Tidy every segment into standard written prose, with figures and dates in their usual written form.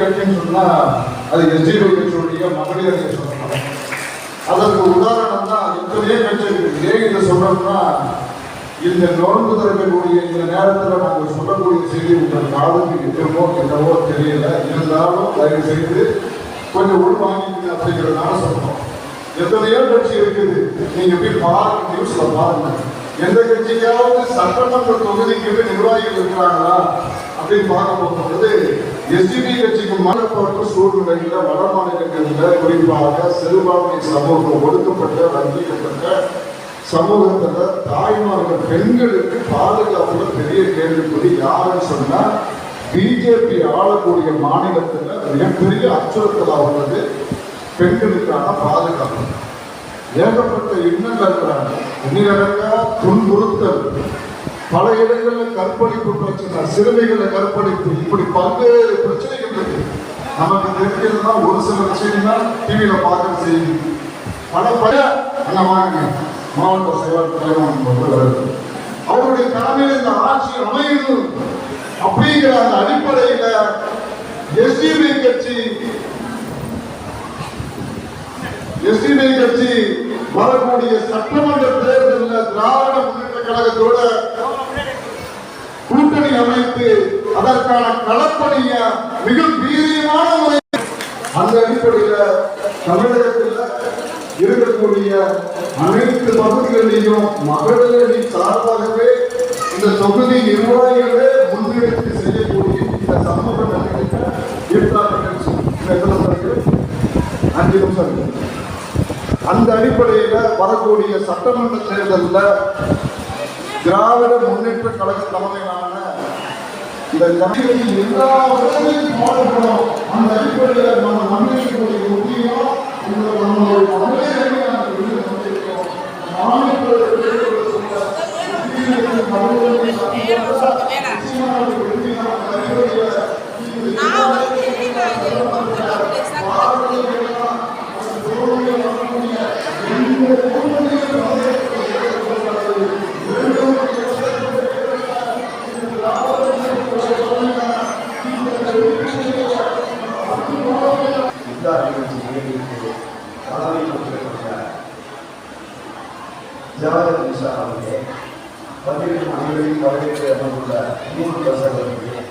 கட்சின்னு சொன்னா அது எஸ்டிபி கட்சியுடைய மகளிர் அணியை சொல்லணும். அதற்கு உதாரணம் தான் எத்தனையோ கட்சி இருக்கு. ஏன் இதை சொல்றோம்னா, இந்த நோன்பு திறக்கக்கூடிய இந்த நேரத்தில் நாங்கள் சொல்லக்கூடிய செய்தி உங்கள் காதுக்கு எட்டமோ என்னவோ தெரியல. இருந்தாலும் தயவு செய்து கொஞ்சம் உள்வாங்கிங்க அப்படிங்கிறதுனால சொல்றோம். எத்தனையோ கட்சி இருக்குது, நீங்க போய் பாருங்க, நியூஸ்ல பாருங்க. எந்த கட்சிக்காவது சட்டமன்ற தொகுதிக்கு நிர்வாகிகள் இருக்கிறாங்களா அப்படின்னு பார்க்க போகும்போது எஸ்டிபி கட்சிக்கு மாற்றப்பட்ட சூழ்நிலையில வட மாநிலங்களில் குறிப்பாக சிறுபான்மை சமூகம் ஒடுக்கப்பட்ட வஞ்சிக்கப்பட்ட சமூகத்துல தாய்மார்கள் பெண்களுக்கு பாதுகாப்புல பெரிய கேள்விக்குறி. யாருன்னு சொன்னா பிஜேபி ஆளக்கூடிய மாநிலத்துல மிகப்பெரிய அச்சுறுத்தலாக உள்ளது பெண்களுக்கான பாதுகாப்பு. ஏகப்பட்ட இன்னங்கள் இருக்கிறாங்க, இன்னிலடங்கா துன்புறுத்தல், பல இடங்களில் கற்பழிப்பு பிரச்சனை, சிறுமிகளை கற்பழிப்பு, இப்படி பல்வேறு பிரச்சனைகள் இருக்கு. நமக்கு தெரிஞ்சதுன்னா ஒரு சில விஷயம்னா டிவியில பார்க்க செய்தி. பல அங்க வாங்க மாவட்ட செயலாளர் தலைவர் அவருடைய தலைமையில் இந்த ஆட்சி அமையணும் அப்படிங்கிற அந்த அடிப்படையில எஸ்டிபி கட்சி வரக்கூடிய சட்டமன்ற தேர்தலில் திராவிட முன்னேற்ற கழகத்தோட கூட்டணி அமைத்து அதற்கான களப்பணிய மிக வீரியமான முறை. அந்த அடிப்படையில் தமிழகத்தில் இருக்கக்கூடிய அனைத்து பகுதிகளிலும் மகளிரணி சார்பாகவே இந்த தொகுதி நிர்வாகிகளே முன்னெடுத்து செய்யக்கூடிய இந்த சமூக அந்த அடிப்படையில் வரக்கூடிய சட்டமன்ற தேர்தலில் திராவிட முன்னேற்ற கழக தலைமையிலான இந்த கட்சிகளில் எல்லா வகையிலும் பாடுபடும். அந்த அடிப்படையில் நம்ம முன்னேற்றக்கூடிய முக்கியம் ஜவஹர் நிஷா அவர்களே, பங்கேற்கும் அனைவரையும் வரவேற்று அமர்ந்துள்ள மூன்று பிரசவர்களுக்கு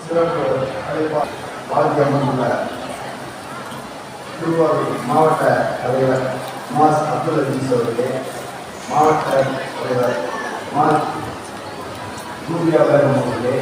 சிறப்பு அழைப்பாக வாழ்க்கை அமர்ந்துள்ள திருவாரூர் மாவட்ட தலைவர் மாஸ் அப்துல் அஜீஸ் அவர்களே, மாவட்ட தலைவர் மாஸ் சூர்யா பேகம் அவர்களே,